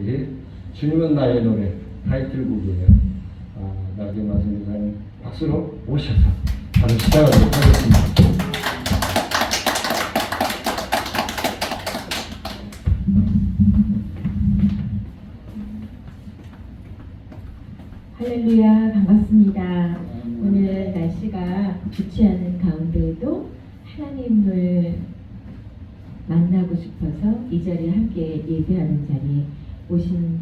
우리 주님은 나의 노래 타이틀곡이에요. 나중에 말씀드리는 박수로 오셔서 바로 시작하도록 하겠습니다. 할렐루야, 반갑습니다. 오늘 날씨가 좋지 않은 가운데에도 하나님을 만나고 싶어서 이 자리에 함께 예배하는 자리에 오신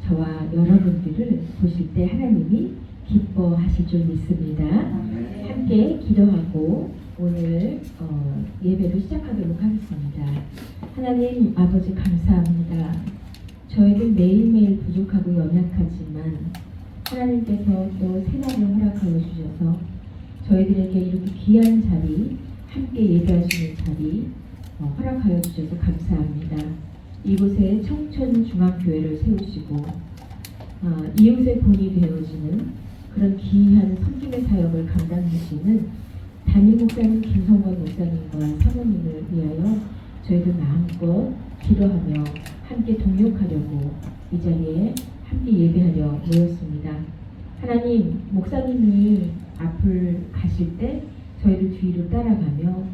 저와 여러분들을 보실 때 하나님이 기뻐하실 줄 믿습니다. 함께 기도하고 오늘 예배를 시작하도록 하겠습니다. 하나님 아버지 감사합니다. 저희들 매일매일 부족하고 연약하지만 하나님께서 또 새날을 허락하여 주셔서 저희들에게 이렇게 귀한 자리, 함께 예배하시는 자리 허락하여 주셔서 감사합니다. 이곳에 청천중앙교회를 세우시고 이웃의 본이 되어지는 그런 귀한 섬김의 사역을 감당하시는 담임 목사님 김성권 목사님과 사모님을 위하여 저희들 마음껏 기도하며 함께 동력하려고 이 자리에 함께 예배하려 모였습니다. 하나님, 목사님이 앞을 가실 때 저희를 뒤로 따라가며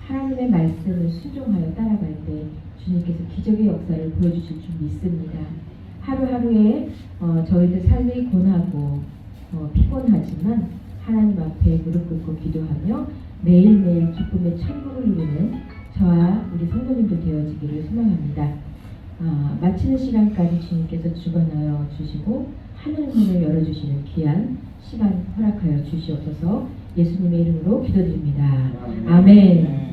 하나님의 말씀을 순종하여 따라갈 때 주님께서 기적의 역사를 보여주실 줄 믿습니다. 하루하루에 저희들 삶이 고나고 피곤하지만 하나님 앞에 무릎 꿇고 기도하며 매일매일 기쁨의 천국을 누리는 저와 우리 성도님들 되어지기를 소망합니다. 마치는 시간까지 주님께서 주관하여 주시고 하늘 문을 열어주시는 귀한 시간 허락하여 주시옵소서. 예수님의 이름으로 기도드립니다. 아멘.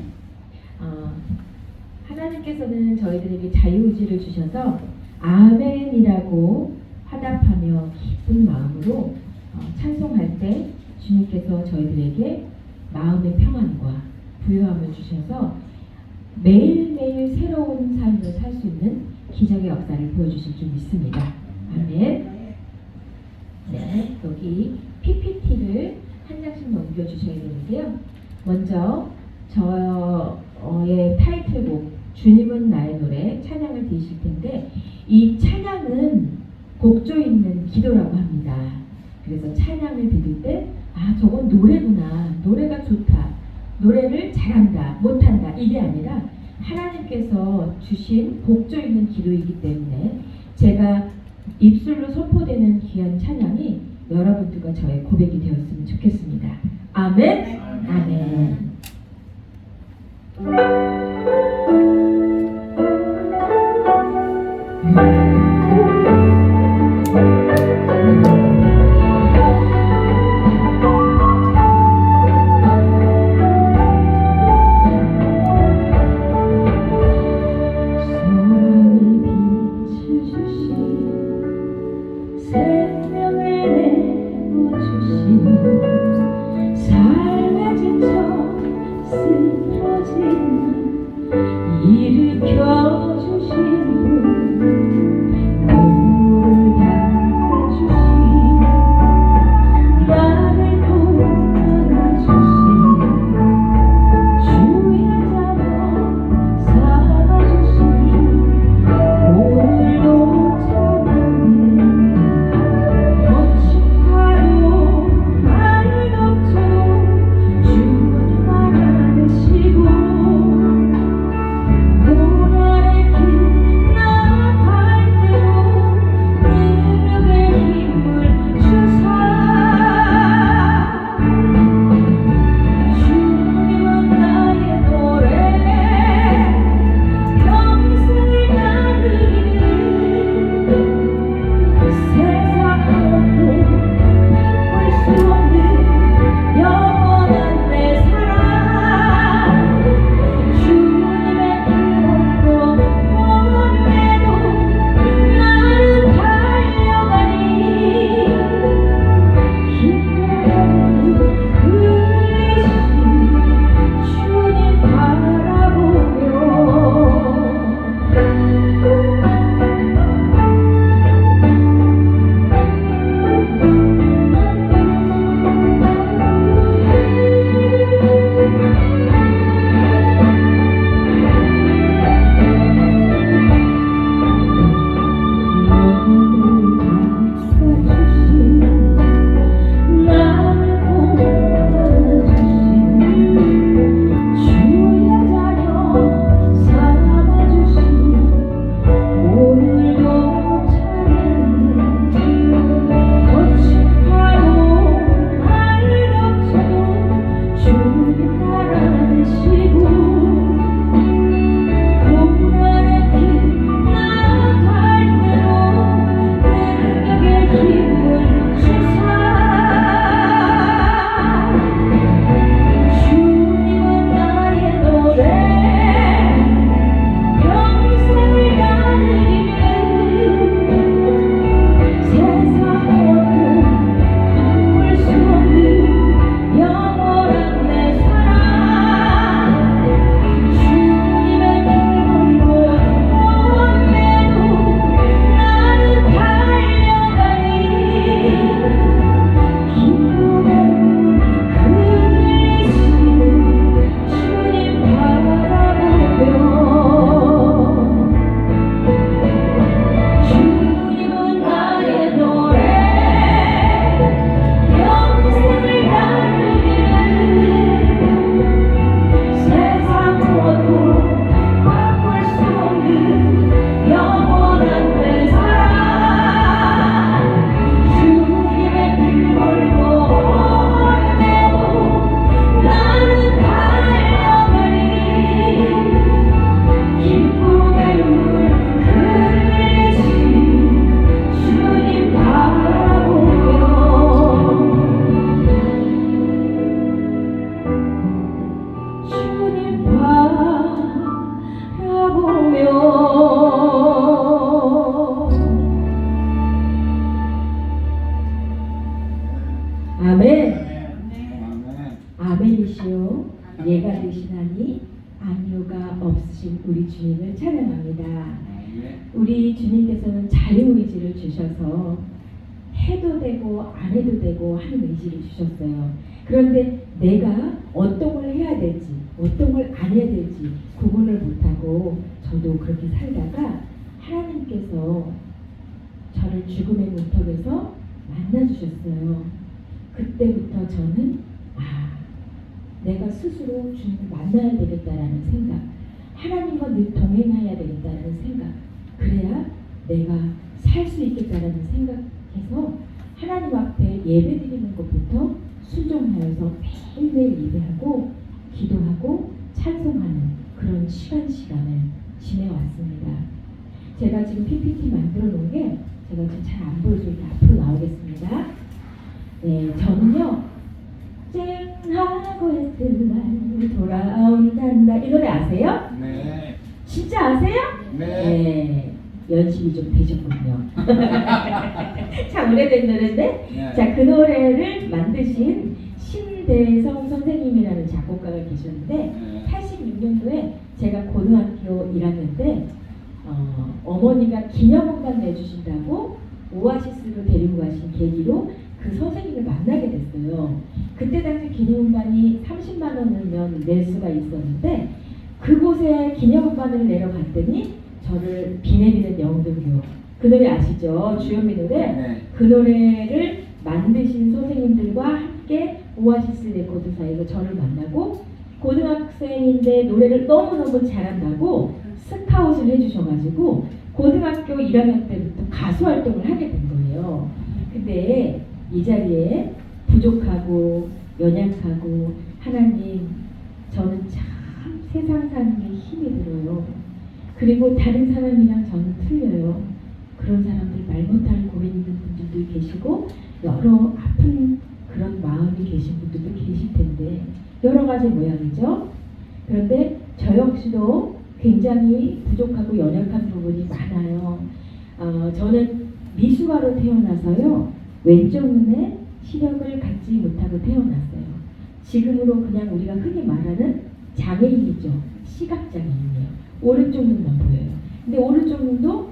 하나님께서는 저희들에게 자유의지를 주셔서 아멘이라고 화답하며 기쁜 마음으로 찬송할 때 주님께서 저희들에게 마음의 평안과 부요함을 주셔서 매일매일 새로운 삶을 살 수 있는 기적의 역사를 보여주실 줄 믿습니다. 아멘. 네, 여기 PPT를 한 장씩 넘겨주셔야 되는데요. 먼저 저의 타이틀곡 주님은 나의 노래 찬양을 드리실 텐데 이 찬양은 곡조 있는 기도라고 합니다. 그래서 찬양을 드릴 때 저건 노래구나, 노래가 좋다, 노래를 잘한다, 못한다 이게 아니라 하나님께서 주신 곡조 있는 기도이기 때문에 제가 입술로 선포되는 귀한 찬양이 여러분들과 저의 고백이 되었으면 좋겠습니다. 아멘. 아멘. 우리 주님께서는 자유의지를 주셔서 해도 되고 안 해도 되고 하는 의지를 주셨어요. 그런데 내가 어떤 걸 해야 될지 어떤 걸 안 해야 될지 구분을 못하고 저도 그렇게 살다가 하나님께서 저를 죽음의 문턱에서 만나주셨어요. 그때부터 저는 내가 스스로 주님을 만나야 되겠다라는 생각, 하나님과 늘 동행해야 되겠다라는 생각, 그래야 내가 살 수 있겠다라는 생각해서 하나님 앞에 예배드리는 것부터 순종하여서 매일매일 예배하고 기도하고 찬송하는 그런 시간을 지내왔습니다. 제가 지금 PPT 만들어 놓은 게 제가 지금 잘 안 보여서 이렇게 앞으로 나오겠습니다. 네, 저는요 쨍하고 해뜰날 돌아온단다 이 노래 아세요? 네. 진짜 아세요? 네. 연습이 좀 되셨군요. 참 오래된 노래인데 네. 자, 그 노래를 만드신 신대성 선생님이라는 작곡가가 계셨는데 네. 86년도에 제가 고등학교 1학년 때 어머니가 기념음반 내주신다고 오아시스로 데리고 가신 계기로 그 선생님을 만나게 됐어요. 그때 당시 기념음반이 30만 원이면 낼 수가 있었는데 그곳에 기념음반을 내러 갔더니 저를 비 내리는 영등교 그 노래 아시죠? 주현미 노래. 네. 그 노래를 만드신 선생님들과 함께 오아시스 레코드사에서 저를 만나고 고등학생인데 노래를 너무너무 잘한다고 스카웃을 해주셔가지고 고등학교 1학년 때부터 가수 활동을 하게 된 거예요. 근데 이 자리에 부족하고 연약하고 하나님 저는 참 세상 사는 게 힘이 들어요. 그리고 다른 사람이랑 저는 틀려요. 그런 사람들 말 못할 고민 있는 분들도 계시고 여러 아픈 그런 마음이 계신 분들도 계실 텐데 여러 가지 모양이죠. 그런데 저 역시도 굉장히 부족하고 연약한 부분이 많아요. 저는 미숙아로 태어나서요. 왼쪽 눈에 시력을 갖지 못하고 태어났어요. 지금으로 그냥 우리가 흔히 말하는 장애인이죠. 시각장애인이에요. 오른쪽 눈만 보여요. 근데 오른쪽 눈도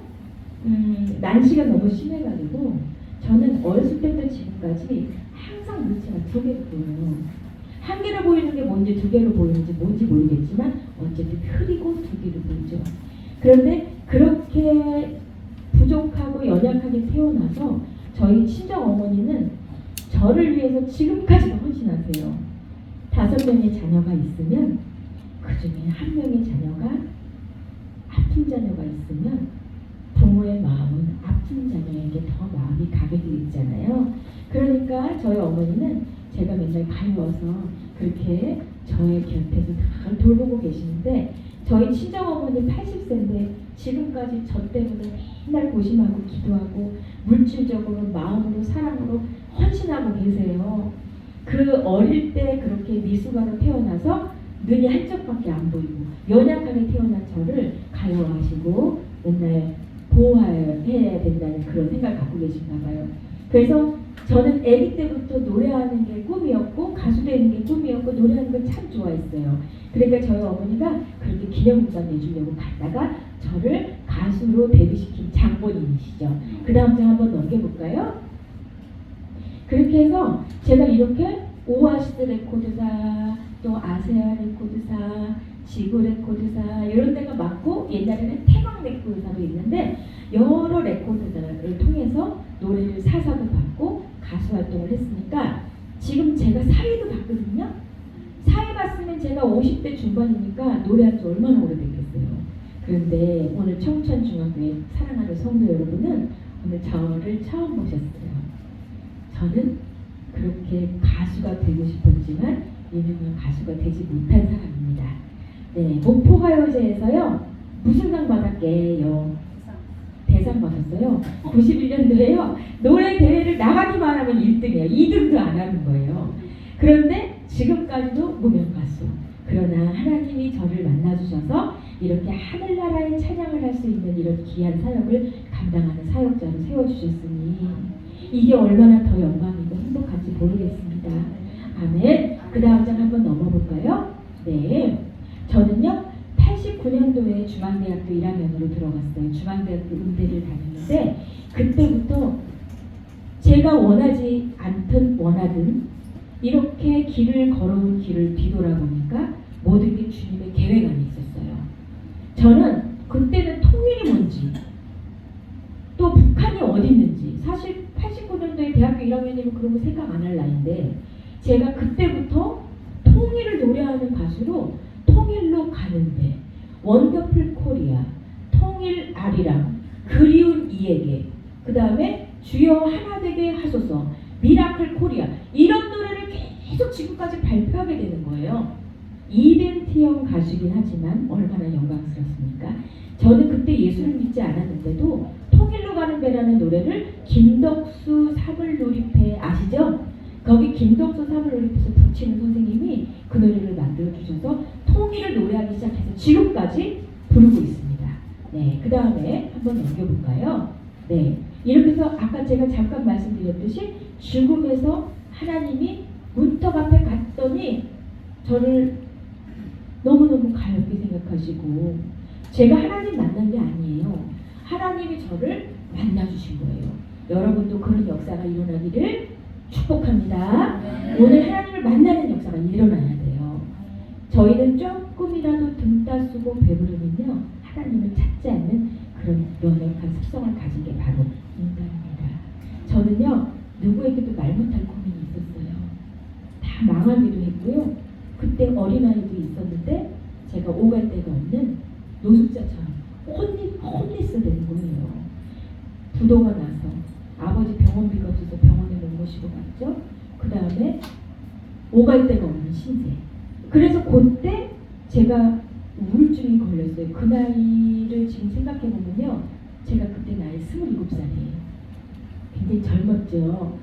난시가 너무 심해가지고 저는 어렸을 때부터 지금까지 항상 눈치가 두 개로 보여요. 한 개로 보이는 게 뭔지 두 개로 보이는지 뭔지 모르겠지만 어쨌든 흐리고 두 개로 보이죠. 그런데 그렇게 부족하고 연약하게 태어나서 저희 친정 어머니는 저를 위해서 지금까지도 헌신하세요. 5명의 자녀가 있으면 그 중에 한 명의 자녀가 아픈 자녀가 있으면 부모의 마음은 아픈 자녀에게 더 마음이 가게 되어 있잖아요. 그러니까 저희 어머니는 제가 맨날 가려워서 그렇게 저의 곁에서 다 돌보고 계시는데 저희 친정어머니 80세인데 지금까지 저 때문에 맨날 고심하고 기도하고 물질적으로 마음으로 사랑으로 헌신하고 계세요. 그 어릴 때 그렇게 미숙아로 태어나서 눈이 한쪽밖에 안 보이고 연약하게 태어난 저를 가여워하시고 맨날 보호해야 된다는 그런 생각을 갖고 계신가 봐요. 그래서 저는 아기 때부터 노래하는 게 꿈이었고 가수 되는 게 꿈이었고 노래하는 걸 참 좋아했어요. 그러니까 저희 어머니가 그렇게 기념음반 내주려고 갔다가 저를 가수로 데뷔시킨 장본인이시죠. 그 다음 장 한번 넘겨볼까요? 그렇게 해서 제가 이렇게 오아시스 레코드사 또 아세아 레코드사 지구 레코드사 이런 데가 많고 옛날에는 태광 레코드사도 있는데 여러 레코드사를 통해서 노래를 사사도 받고 가수 활동을 했으니까 지금 제가 사회도 봤거든요. 사회 봤으면 제가 50대 중반이니까 노래한 지 얼마나 오래됐겠어요. 그런데 오늘 청천중학교의 사랑하는 성도 여러분은 오늘 저를 처음 보셨어요. 저는 그렇게 가수가 되고 싶었지만 유명한 가수가 되지 못한 사람입니다. 네, 목포가요제에서요. 무슨 상 받았게요? 대상 받았어요. 91년도에요. 노래 대회를 나가기만 하면 1등이에요. 2등도 안 하는 거예요. 그런데 지금까지도 무명 가수. 그러나 하나님이 저를 만나주셔서 이렇게 하늘나라의 찬양을 할 수 있는 이런 귀한 사역을 감당하는 사역자로 세워주셨으니 이게 얼마나 더 영광이고 행복한지 모르겠습니다. 아멘. 그 다음 장 한번 넘어볼까요? 네. 저는요. 89년도에 중앙대학교 중앙대학교 1학년으로 들어갔어요. 중앙대학교 음대를 다녔는데 그때부터 제가 원하지 않든 원하든 이렇게 길을 걸어온 길을 뒤돌아보니까 모든 게 주님의 계획 안에 있었어요. 저는 그때는 통일이 뭔지 또 북한이 어디 있는지 사실 89년도에 대학교 1학년이면 그런 거 생각 안 할 나이인데 제가 그때부터 통일을 노래하는 가수로 통일로 가는데 원더풀 코리아, 통일 아리랑, 그리운 이에게, 그 다음에 주여 하나 되게 하소서, 미라클 코리아 이런 노래를 계속 지금까지 발표하게 되는 거예요. 이벤트형 가수이긴 하지만 얼마나 영광스럽습니까? 저는 그때 예수를 믿지 않았는데도 통일로 가는 배라는 노래를 김덕수 사물놀이패 아시죠? 거기 김덕수 사물놀이패에서 붙이는 선생님이 그 노래를 만들어주셔서 통일을 노래하기 시작해서 지금까지 부르고 있습니다. 네, 그 다음에 한번 넘겨볼까요? 네, 이렇게 해서 아까 제가 잠깐 말씀드렸듯이 죽음에서 하나님이 문턱 앞에 갔더니 저를 너무너무 가볍게 생각하시고 제가 하나님 만난 게 아니에요. 하나님이 저를 만나주신 거예요. 여러분도 그런 역사가 일어나기를 축복합니다. 오늘 하나님을 만나는 역사가 일어나야 돼요. 저희는 조금이라도 등 따쓰고 배부르면요 하나님을 찾지 않는 그런 연약한 습성을 가진 게 바로 인간입니다. 저는요 누구에게도 말 못할 고민이 있었어요. 다 망하기도 했고요. 그때 어린아이도 있었는데 제가 오갈 데가 없는 노숙자처럼 홈리스 되는 거예요. 부도가 나서 아버지 병원비가 없어서 병원에 못 모시고 갔죠. 그 다음에 오갈 데가 없는 신세. 그래서 그때 제가 우울증이 걸렸어요. 그 나이를 지금 생각해보면요. 제가 그때 나이 27살이에요. 굉장히 젊었죠.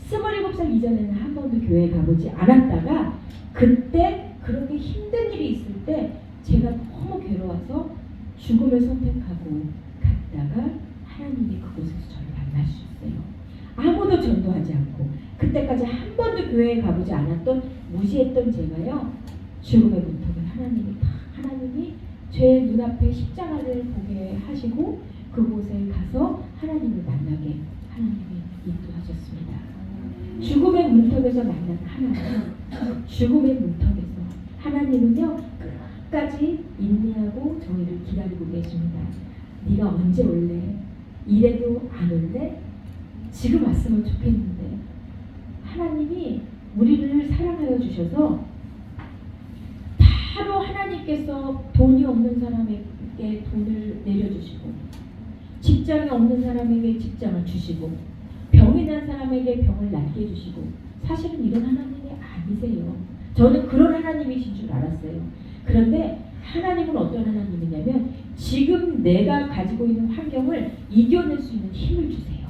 27살 이전에는 한 번도 교회에 가보지 않았다가 그때 그렇게 힘든 일이 있을 때 제가 너무 괴로워서 죽음을 선택하고 갔다가 하나님이 그곳에서 저를 만나주셨어요. 아무도 전도하지 않고 그때까지 한 번도 교회에 가보지 않았던 무지했던 제가요. 죽음의 문턱을 하나님이 제 눈앞에 십자가를 보게 하시고 그곳에 가서 하나님을 만나게 하나님이 인도하셨습니다. 죽음의 문턱에서 만난 하나님, 죽음의 문턱에서 하나님은요 끝까지 인내하고 저희를 기다리고 계십니다. 네가 언제 올래? 이래도 안 올래? 지금 왔으면 좋겠는데 하나님이 우리를 사랑하여 주셔서 바로 하나님께서 돈이 없는 사람에게 돈을 내려주시고 직장이 없는 사람에게 직장을 주시고 병이 난 사람에게 병을 낫게 해주시고 사실은 이런 하나님이 아니세요. 저는 그런 하나님이신 줄 알았어요. 그런데 하나님은 어떤 하나님이냐면 지금 내가 가지고 있는 환경을 이겨낼 수 있는 힘을 주세요.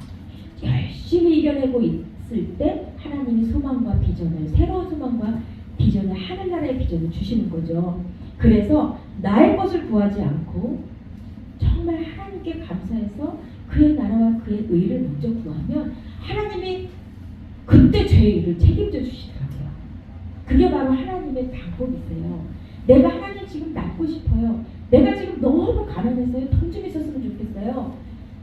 열심히 이겨내고 있을 때 하나님이 소망과 비전을 새로운 소망과 비전을 하늘나라의 비전을 주시는 거죠. 그래서 나의 것을 구하지 않고 정말 하나님께 감사해서 그의 나라와 그의 의를 먼저 구하면 하나님이 그때 죄의 일을 책임져 주시더라고요. 그게 바로 하나님의 방법이세요. 내가 하나님 지금 낫고 싶어요. 내가 지금 너무 가난해서요. 돈 좀 있었으면 좋겠어요.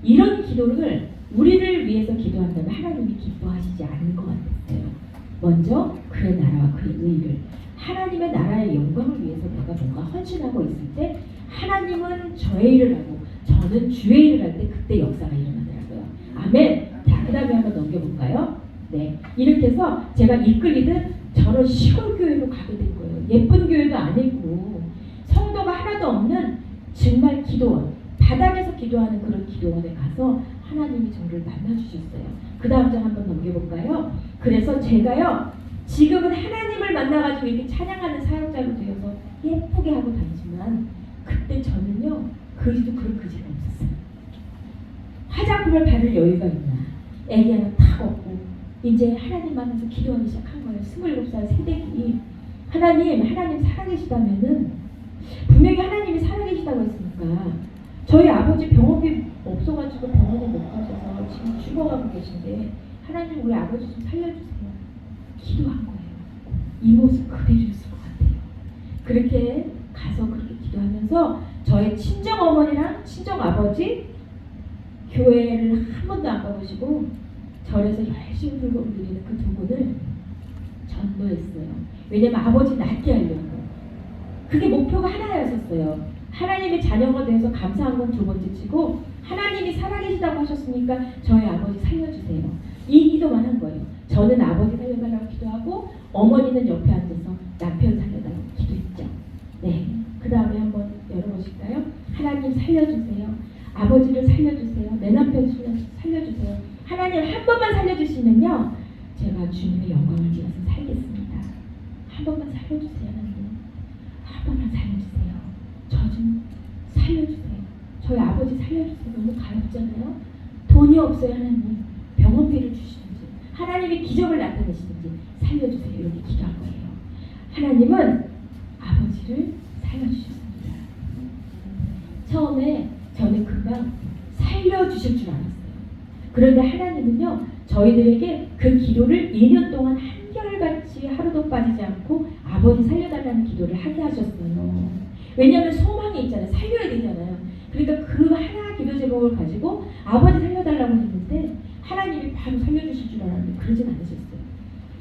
이런 기도를 우리를 위해서 기도한다면 하나님이 기뻐하시지 않는 것 같았어요. 먼저 그의 나라와 그의 의를 하나님의 나라의 영광을 위해서 내가 뭔가 헌신하고 있을 때 하나님은 저의 일을 하고 저는 주의 일을 할 때 그때 역사가 일어나더라고요. 아멘. 자, 그 다음에 한번 넘겨볼까요? 네, 이렇게 해서 제가 이끌리듯 저런 시골 교회로 가게 된 거예요. 예쁜 교회도 아니고 성도가 하나도 없는 정말 기도원, 바닥에서 기도하는 그런 기도원에 가서 하나님이 저를 만나주셨어요. 그 다음 장 한번 넘겨볼까요? 그래서 제가요 지금은 하나님을 만나가지고 이렇게 찬양하는 사역자로 되어서 예쁘게 하고 다니지만 그때 저는요 그리도 그런 그지가 없었어요. 화장품을 바를 여유가 있나, 애기 하나 탁 얻고 이제 하나님 만나서 기도하기 시작한 거예요. 27살 새내기. 하나님 살아계시다면은 분명히 하나님이 살아계시다고 했으니까 저희 아버지 병원비 없어가지고 병원에 못 가셔서 지금 죽어가고 계신데 하나님 우리 아버지 좀 살려주세요. 기도한 거예요. 이 모습 그대로였을 것 같아요. 그렇게 가서 그렇게 기도하면서 저의 친정 어머니랑 친정 아버지 교회를 한 번도 안 가보시고 절에서 열심히 불고 울리는 그 두 분을 전도했어요. 왜냐면 아버지 낫게 하려고. 그게 목표가 하나였었어요. 하나님의 자녀가 돼서 감사한 건 두 번째 치고 하나님이 살아계시다고 하셨으니까 저희 아버지 살려주세요. 이 기도만 한 거예요. 저는 아버지 살려달라고 기도하고 어머니는 옆에 앉아서 남편 살려달라고 기도했죠. 네. 그 다음에 한번 열어보실까요? 하나님 살려주세요. 아버지를 살려주세요. 내 남편 살려주세요. 하나님 한 번만 살려주시면요. 제가 주님의 영광을 지어서 살겠습니다. 한 번만 살려주세요. 하나님. 한 번만 살려주세요. 저 좀 살려주세요. 저희 아버지 살려주세요. 너무 가렵잖아요. 돈이 없어요. 하나님. 병원비를 주시든지 하나님이 기적을 나타내시든지 살려주세요. 이렇게 기도한 거예요. 하나님은 아버지를 살려주셨습니다. 처음에 저는 금방 살려주실 줄 알았어요. 그런데 하나님은요, 저희들에게 그 기도를 2년 동안 한결같이 하루도 빠지지 않고 아버지 살려달라는 기도를 하게 하셨어요. 왜냐하면 소망이 있잖아요. 살려야 되잖아요. 그러니까 그 하나 기도 제목을 가지고 아버지 살려달라고 했는데 하나님이 바로 살려주실 줄 알았는데 그러진 않으셨어요.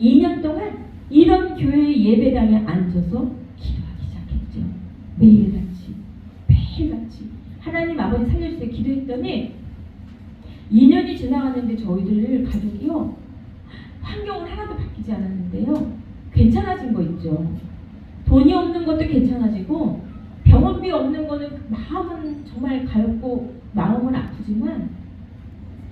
2년 동안 이런 교회 예배당에 앉아서 기도하기 시작했죠. 매일같이 하나님 아버지 살려주세요 기도했더니 2년이 지나갔는데 저희들 가족이요, 환경은 하나도 바뀌지 않았는데요, 괜찮아진 거 있죠. 돈이 없는 것도 괜찮아지고 병원비 없는 거는 마음은 정말 가렵고 마음은 아프지만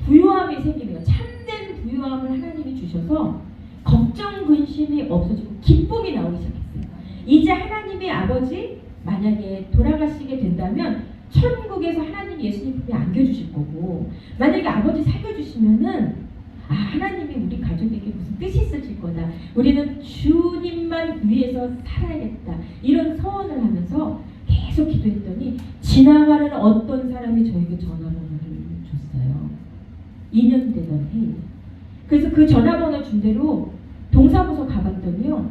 부유함이 생기네요. 참된 부유함을 하나님이 주셔서 걱정 근심이 없어지고 기쁨이 나오기 시작했어요. 이제 하나님의 아버지 만약에 돌아가시게 된다면 천국에서 하나님 예수님 품에 안겨주실 거고, 만약에 아버지 살려주시면은 하나님이 우리 가족에게 무슨 뜻이 있으실 거다. 우리는 주님만 위해서 살아야겠다. 이런 서원을 하면서 계속 기도했더니 지나가는 어떤 사람이 저에게 전화번호를 줬어요. 2년 되던 해에. 그래서 그 전화번호 준 대로 동사무소 가봤더니요,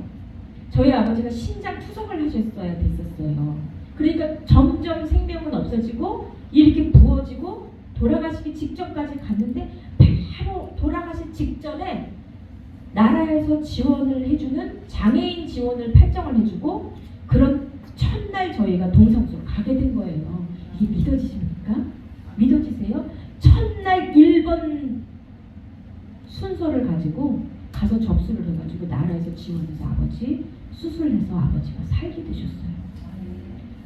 저희 아버지가 심장 투석을 하셨어야 됐었어요. 그러니까 점점 생명은 없어지고 이렇게 부어지고 돌아가시기 직전까지 갔는데 바로 돌아가시 직전에 나라에서 지원을 해주는 장애인 지원을 팔정을 해주고 그런 첫날 저희가 동사무소로 가게 된 거예요. 이게 믿어지십니까? 믿어지세요? 첫날 1번 순서를 가지고 가서 접수를 해가지고 나라에서 지원해서 아버지 수술해서 아버지가 살게 되셨어요.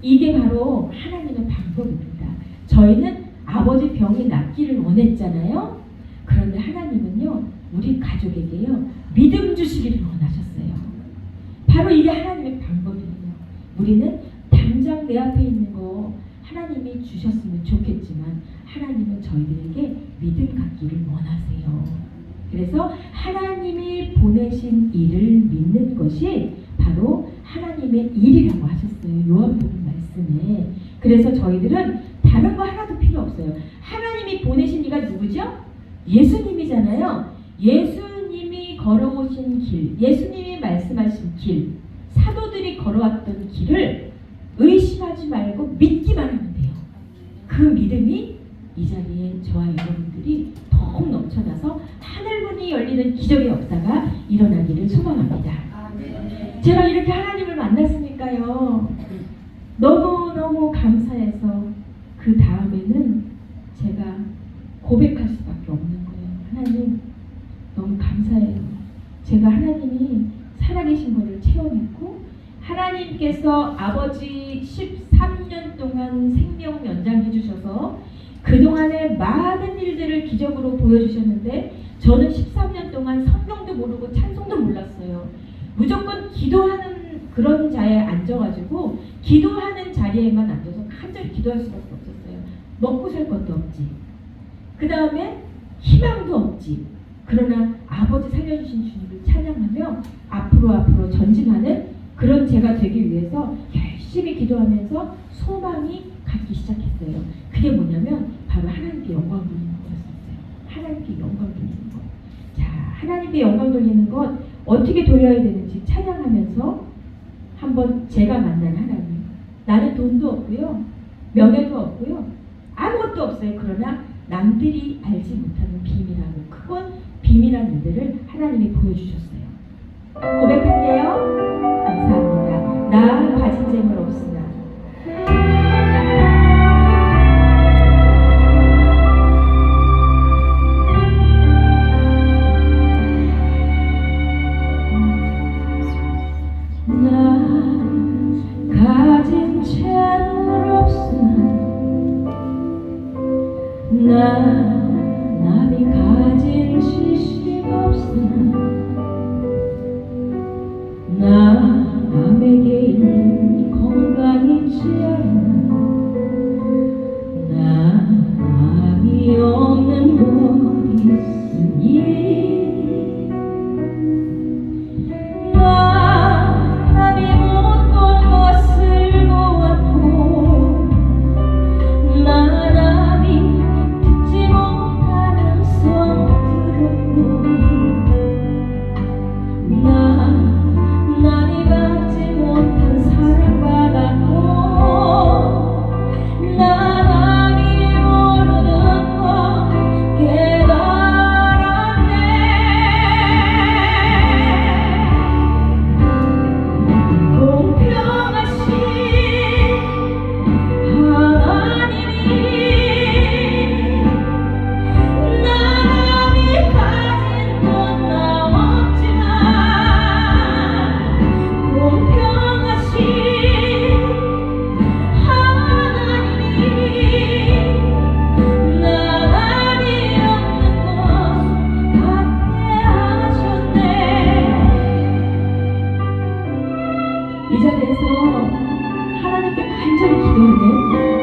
이게 바로 하나님의 방법입니다. 저희는 아버지 병이 낫기를 원했잖아요. 그런데 하나님은요, 우리 가족에게요, 믿음 주시기를 원하셨어요. 바로 이게 하나님의 방법이에요. 우리는 당장 내 앞에 있는 거 하나님이 주셨으면 좋겠지만 하나님은 저희들에게 믿음 갖기를 원하세요. 그래서 하나님이 보내신 일을 믿는 것이 바로 하나님의 일이라고 하셨어요. 요한복음 말씀에. 그래서 저희들은 다른 거 하나도 필요 없어요. 하나님이 보내신 이가 누구죠? 예수님이잖아요. 예수님이 걸어오신 길, 예수님이 말씀하신 길, 사도들이 걸어왔던 길을 의심하지 말고 믿기만 하면 돼요. 그 믿음이 이 자리에 저와 여러분들이 더욱 넘쳐나서 하늘문이 열리는 기적의 역사가 일어나기를 소망합니다. 제가 이렇게 하나님을 만났으니까요, 너무너무 감사해서 그 다음에는 제가 고백할 수밖에 없는 거예요. 하나님 너무 감사해요. 제가 하나님이 살아계신 것을 체험했고 하나님께서 아버지 13년 동안 생명 연장해 주셔서 그동안에 많은 일들을 기적으로 보여주셨는데 저는 13년 동안 성경도 모르고 찬송도 몰랐어요. 무조건 기도하는 그런 자리에 앉아가지고 기도하는 자리에만 앉아서 간절히 기도할 수밖에 없었어요. 먹고 살 것도 없지. 그 다음에 희망도 없지. 그러나 아버지 살려주신 주님을 찬양하며 앞으로 전진하는 그런 제가 되기 위해서 열심히 기도하면서 소망이 갖기 시작했어요. 그게 뭐냐면 바로 하나님께 영광 돌리는 거였어요. 하나님께 영광 돌리는 것. 자, 하나님께 영광 돌리는 것 어떻게 돌려야 되는지 찬양하면서 한번 제가 만난 하나님. 나는 돈도 없고요, 명예도 없고요. 아무것도 없어요. 그러나 남들이 알지 못하는 비밀하고 그건 비밀한 일들을 하나님이 보여주셨어요. 고백할게요. 감사합니다. 나 가진 재물 없으나 가진 재물 없으나 남이 가진 지식 없으나 남에게 있는 건강 있지 않나 남이 없는 것 있으니 남이 못 본 것을 보았고 남이 듣지 못하는 성 들었고 남이 받지 못한 사랑 받았고 남이 모르는 것 깨달았네. 공평하신 하나님이 남이 가진 건 나 없지만 공평하신 하나님이 남이 없는 것 같게 하셨네. 이 자리에서 하나님께 간절히 기도하는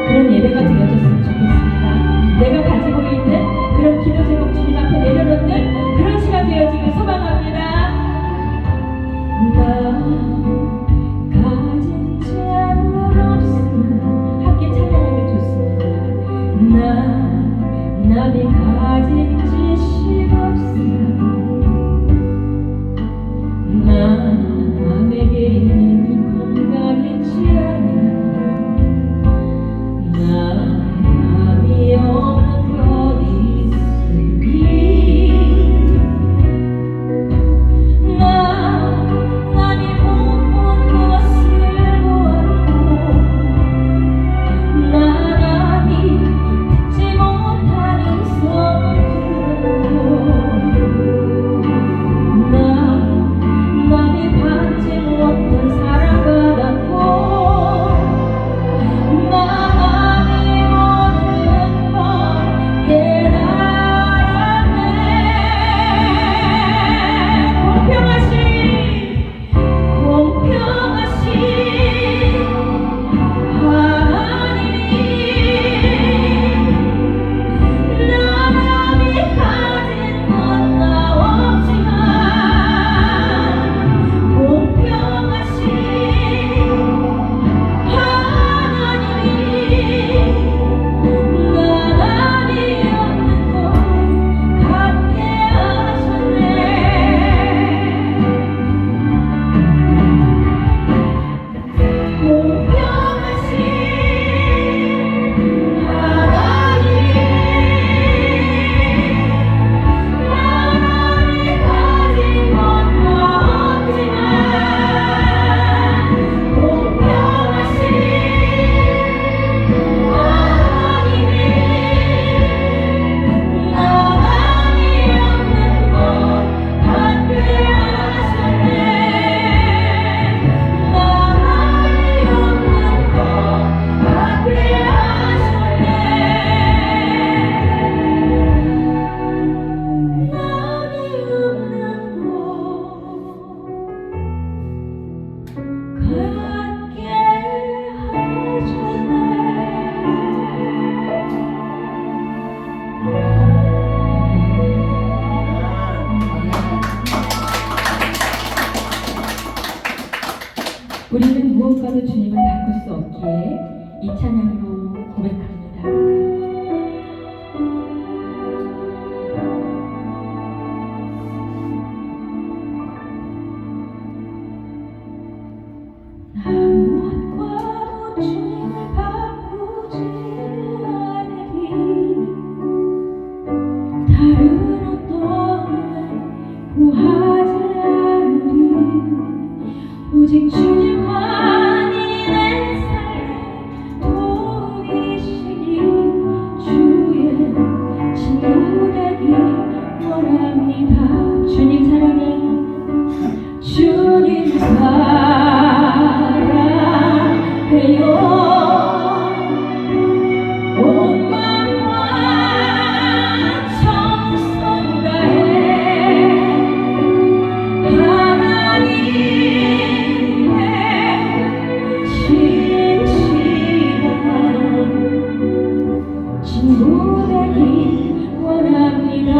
그런 예배가 되어졌으면 좋겠습니다. 내가 가지고 있는 그런 기도 제목 주님 앞에 내려놓는 그런 시간 되어지길 소망합니다. 나 가진 재물 없으나 함께 찬양하면 좋습니다. 남이 가진 지식 없으나 남에게 있는 건강 있지 않아 남이 없는 것 있으니 남이 못 본 것을 보았고 남이 듣지 못하는 성 들었고 남이 받지 못한 사랑 받았고 남이 모르는 것 깨달았네. 공평하신 하나님이 남이 가진 건 나 없지만 공평하신 하나님이 남이 없는 것 같게 하셨네. 공평하신 하나님이 남이 가진 건 나 없지만 공평하신 하나님이 남이 없는 것 같게 하셨네. 남이 없는 것 같게 하셨네. 남이 없는 것 같게 하셨네. 우리는 무엇과도 주님을 바꿀 수 없기에 이 찬양으로 고백합니다. 무엇과도 주님을 바꾸지 오직 주님만이 내 삶의 도이시니 주의 친구 되기 원합니다. 주님 사랑해요. 주님 사랑해요. 온 마음과 정성 다해 하나님의 진실한 친구 되기 원합니다.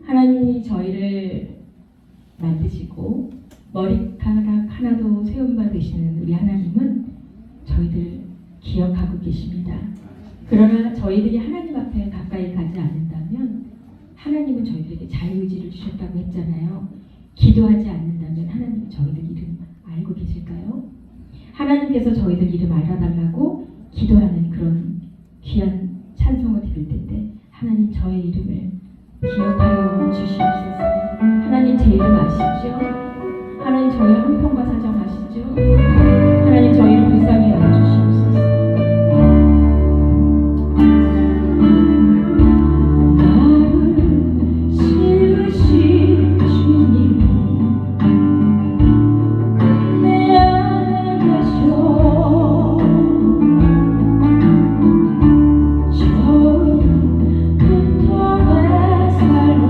하나님이 저희를 만드시고 머리카락 하나도 세움 받으시는 우리 하나님은 저희들 기억하고 계십니다. 그러나 저희들이 하나님 앞에 가까이 가지 않는다면 하나님은 저희들에게 자유의지를 주셨다고 했잖아요. 기도하지 않는다면 하나님은 저희들 이름 알고 계실까요? 하나님께서 저희들 이름 알아달라고 기도하는 그런 귀한 찬송을 드릴 텐데 하나님 저의 이름을 기억하여 주시옵소서. 하나님 제 이름 아시죠? 하나님 저의 형편과 사정 아시죠? 하나님 저희를 불쌍히 여겨주시옵소서. 나를 지으신 주님 내 안에 계셔. 처음부터 내 삶을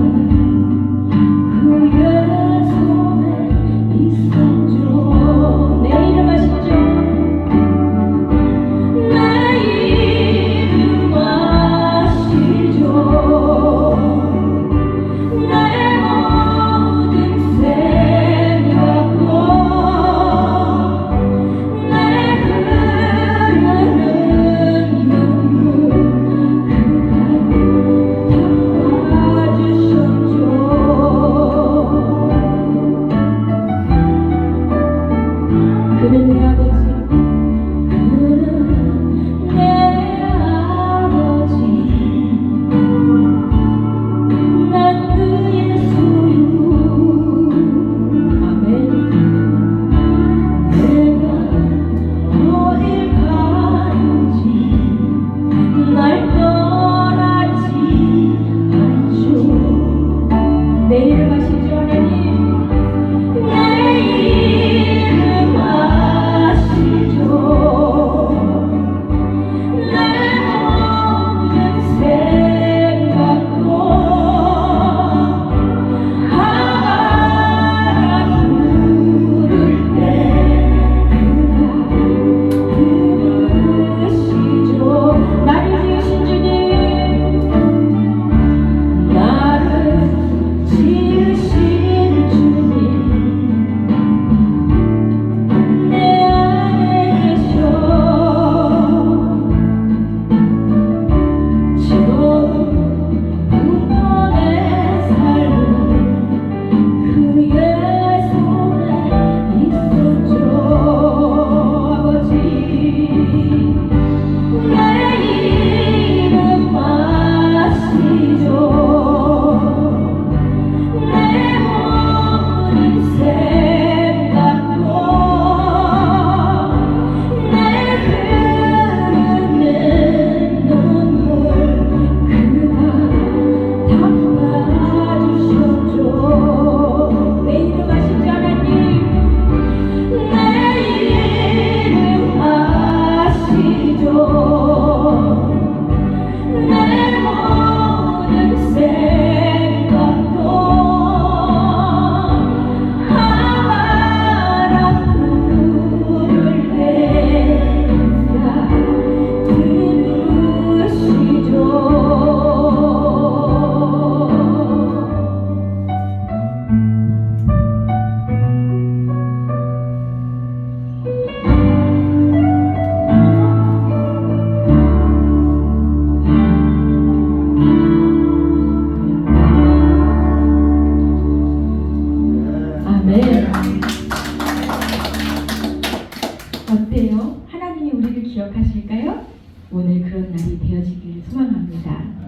어때요? 하나님이 우리를 기억하실까요? 오늘 그런 날이 되어지길 소망합니다.